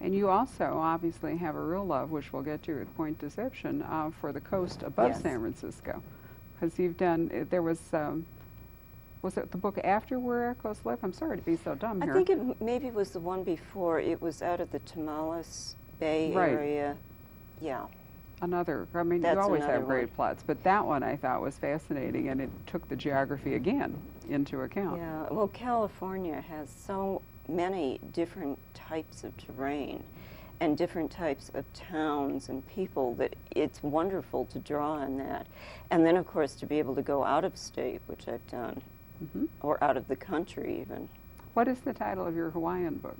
And you also obviously have a real love, which we'll get to at Point Deception, for the coast above Yes. San Francisco. Because you've done, there was it the book after Where Echoes Live? I'm sorry to be so dumb I here. think it maybe was the one before. It was out of the Tamales Bay Right. area. Yeah. Another, I mean, That's you always another have great one. plots, but that one I thought was fascinating, and it took the geography again into account. Yeah. Well, California has so many different types of terrain and different types of towns and people that it's wonderful to draw on that. And then, of course, to be able to go out of state, which I've done, Hmm. or out of the country even. What is the title of your Hawaiian book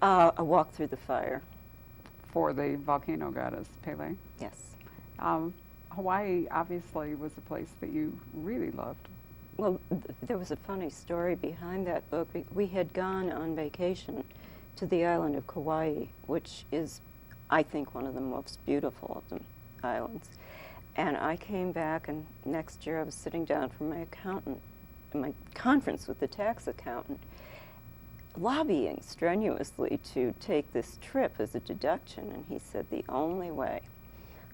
A Walk Through the Fire. for the volcano goddess, Pele? Yes. Hawaii obviously was a place that you really loved. Well, there was a funny story behind that book. We had gone on vacation to the island of Kauai, which is, I think, one of the most beautiful of the islands. And I came back, and next year I was sitting down for my conference with the tax accountant, lobbying strenuously to take this trip as a deduction. And he said, the only way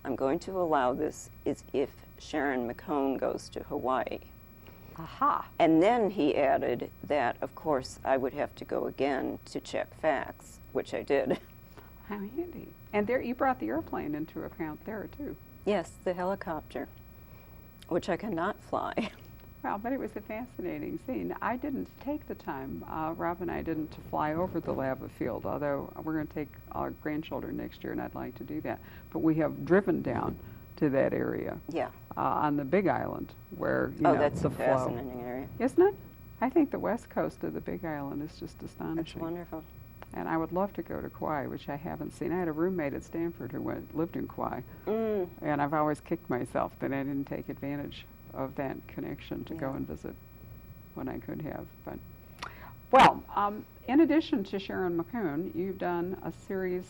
I'm going to allow this is if Sharon McCone goes to Hawaii. Aha! And then he added that, of course, I would have to go again to check facts, which I did. How handy. And there, you brought the airplane into account there, too. Yes, the helicopter, which I cannot fly. Well, but it was a fascinating scene. I didn't take the time, Rob and I didn't, to fly over the lava field, although we're going to take our grandchildren next year, and I'd like to do that. But we have driven down to that area Yeah. on the Big Island, where, you Oh, know, that's the a flow. fascinating area. Isn't it? I think the west coast of the Big Island is just That's astonishing. wonderful. And I would love to go to Kauai, which I haven't seen. I had a roommate at Stanford who lived in Kauai, and I've always kicked myself that I didn't take advantage of that connection to go Yeah. and visit when I could have. But well, in addition to Sharon McCone, you've done a series,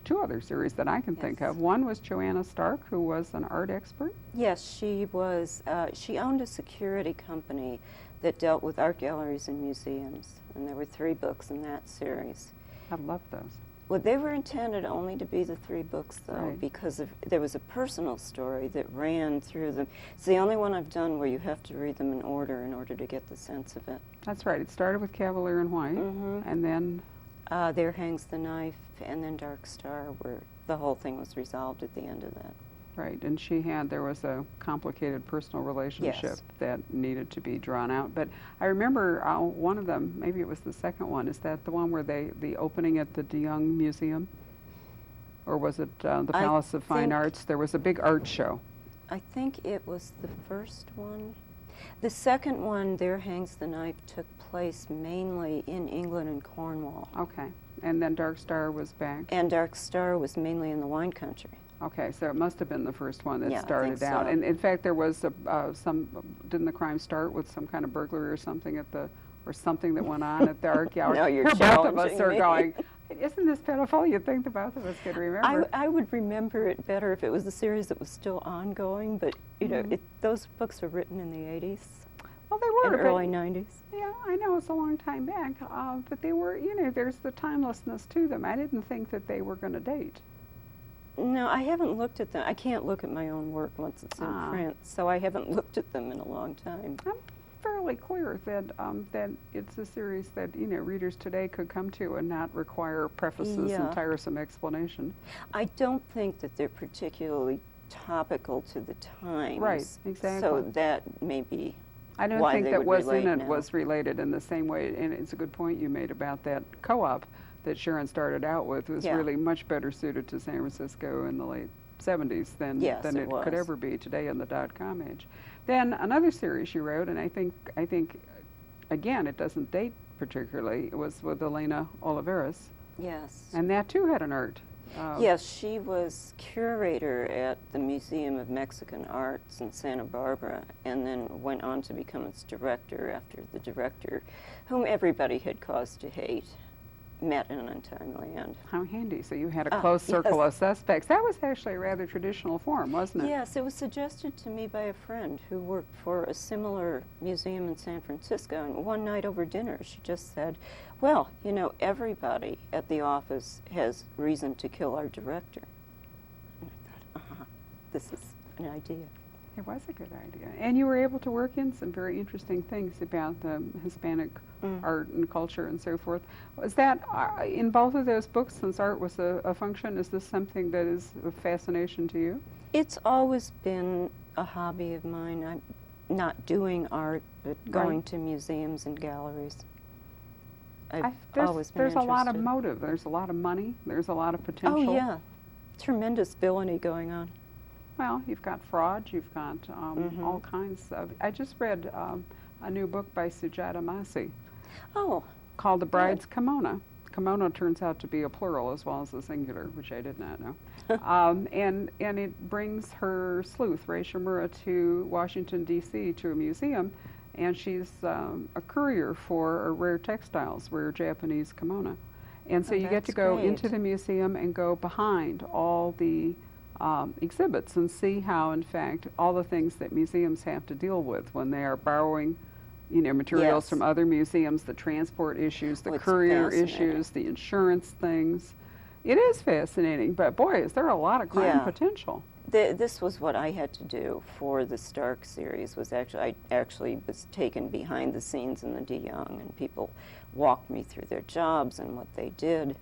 two other series that I can think Yes. of. One was Joanna Stark, who was an art expert. Yes, she was. She owned a security company that dealt with art galleries and museums, and there were 3 books in that series. I love those. Well, they were intended only to be the 3 books, though, Right. because there was a personal story that ran through them. It's the only one I've done where you have to read them in order to get the sense of it. That's right. It started with Cavalier in White, Mhm. and then There Hangs the Knife, and then Dark Star, where the whole thing was resolved at the end of that. right, and there was a complicated personal relationship Yes. that needed to be drawn out. But I remember one of them, maybe it was the second one, is that the one where the opening at the De Young Museum? Or was it the I Palace of Fine think- Arts? There was a big art show. I think it was the first one. The second one, There Hangs the Knife, took place mainly in England and Cornwall. Okay, and then Dark Star was back. And Dark Star was mainly in the wine country. Okay, so it must have been the first one that Yeah, I started think out. so. And in fact, there was didn't the crime start with some kind of burglary or something or something that went on at the art gallery? Now you're Here both of us challenging are me. going, isn't this pitiful? You'd think the both of us could remember. I would remember it better if it was a series that was still ongoing, but you know, those books were written in the 80s Well, they were, and but- early 90s. Yeah, I know it's a long time back, but they were, there's the timelessness to them. I didn't think that they were going to date. No, I haven't looked at them. I can't look at my own work once it's in print, so I haven't looked at them in a long time. I'm fairly clear that that it's a series that readers today could come to and not require prefaces Yeah. and tiresome explanation. I don't think that they're particularly topical to the times. Right, exactly. So that may be I don't why think they that would what's in relate it now. was related in the same way, and it's a good point you made about that co-op that Sharon started out with was Yeah. really much better suited to San Francisco in the late 70s than Yes, it it could was. ever be today in the dot-com age. Then another series she wrote, and I think again it doesn't date particularly, it was with Elena Oliveras, Yes. and that too had an art. Yes, she was curator at the Museum of Mexican Arts in Santa Barbara, and then went on to become its director after the director, whom everybody had cause to hate, met an untimely end. How handy. So you had a close circle of suspects. That was actually a rather traditional form, wasn't it? Yes, it was suggested to me by a friend who worked for a similar museum in San Francisco, and one night over dinner she just said, well, you know, everybody at the office has reason to kill our director. And I thought, this is an idea. It was a good idea. And you were able to work in some very interesting things about the Hispanic art and culture and so forth. Was that, in both of those books, since art was a function, is this something that is a fascination to you? It's always been a hobby of mine. I'm not doing art, but going to museums and galleries. I've always been There's a lot of interested. motive. There's a lot of money. There's a lot of potential. Oh, yeah. Tremendous villainy going on. Well, you've got fraud, you've got all kinds of... I just read a new book by Sujata Masi called The Bride's Kimono. Kimono turns out to be a plural as well as a singular, which I did not know. And it brings her sleuth, Ray Shimura, to Washington, D.C. to a museum, and she's a courier for rare textiles, rare Japanese kimono. And so you get to go into the museum and go behind all the exhibits and see how, in fact, all the things that museums have to deal with when they are borrowing, you know, materials from other museums, the transport issues, the courier issues, the insurance things. It is fascinating, but boy, is there a lot of crime potential. This was what I had to do for the Stark series. I actually was taken behind the scenes in the De Young, and people walked me through their jobs and what they did,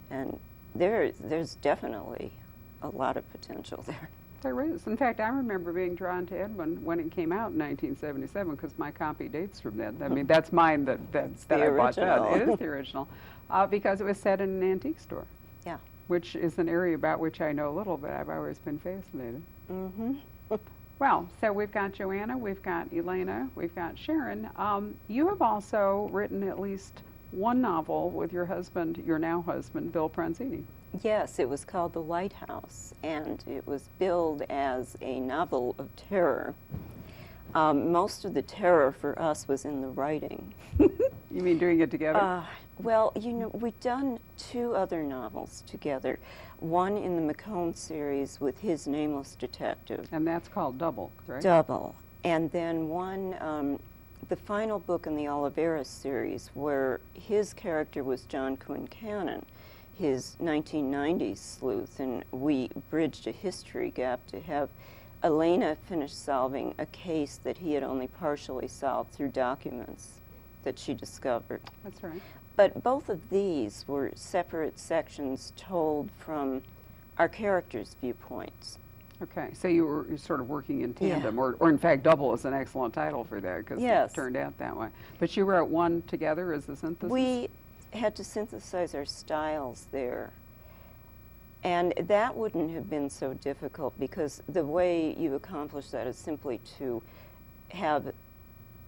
and there's definitely a lot of potential there. There is. In fact, I remember being drawn to Edwin when it came out in 1977 because my copy dates from that. I mean, that's mine that I bought that. It is the original because it was set in an antique store. Yeah. Which is an area about which I know a little bit. I've always been fascinated. Well, so we've got Joanna, we've got Elena, we've got Sharon. You have also written at least one novel with your husband, your now husband, Bill Pranzini. Yes, it was called The Lighthouse, and it was billed as a novel of terror. Most of the terror for us was in the writing. You mean doing it together? Well, you know, we've done two other novels together. One in the McCone series with his nameless detective. And that's called Double, correct? Double. And then one, the final book in the Oliveira series, where his character was John Quincannon, his 1990s sleuth, and we bridged a history gap to have Elena finish solving a case that he had only partially solved through documents that she discovered. That's right. But both of these were separate sections told from our characters' viewpoints. Okay, so you're sort of working in tandem, or in fact, Double is an excellent title for that because it turned out that way. But you wrote one together as a synthesis? We had to synthesize our styles there. And that wouldn't have been so difficult because the way you accomplish that is simply to have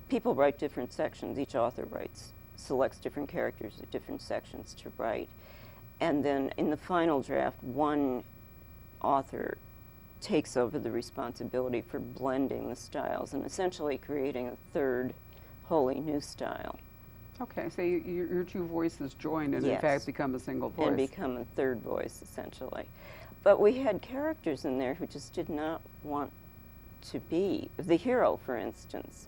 people write different sections. Each author selects different characters at different sections to write. And then in the final draft, one author takes over the responsibility for blending the styles and essentially creating a third wholly new style. Okay, so your two voices join and in fact become a single voice. And become a third voice, essentially. But we had characters in there who just did not want to be. The hero, for instance,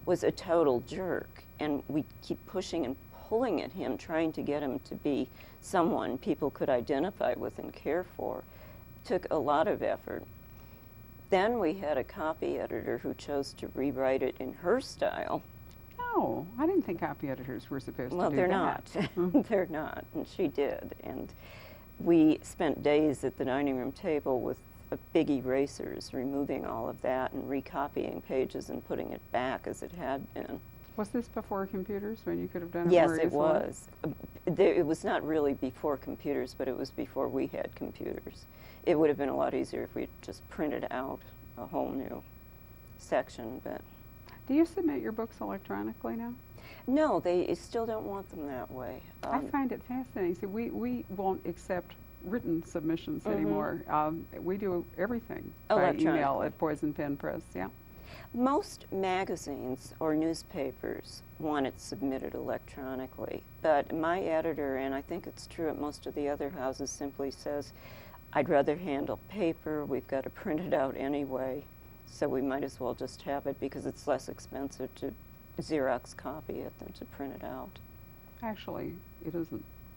was a total jerk, and we keep pushing and pulling at him, trying to get him to be someone people could identify with and care for. Took a lot of effort. Then we had a copy editor who chose to rewrite it in her style. Oh, I didn't think copy editors were supposed to do that. Well, they're not. They're not, and she did. And we spent days at the dining room table with big erasers, removing all of that and recopying pages and putting it back as it had been. Was this before computers, when you could have done it Yes, more it easily? was. It was not really before computers, but it was before we had computers. It would have been a lot easier if we just printed out a whole new section, but... Do you submit your books electronically now? No, they still don't want them that way. I find it fascinating. See, we won't accept written submissions anymore. We do everything by email at Poison Pen Press, Most magazines or newspapers want it submitted electronically, but my editor, and I think it's true at most of the other houses, simply says, I'd rather handle paper, we've got to print it out anyway, so we might as well just have it because it's less expensive to Xerox copy it than to print it out. Actually, it isn't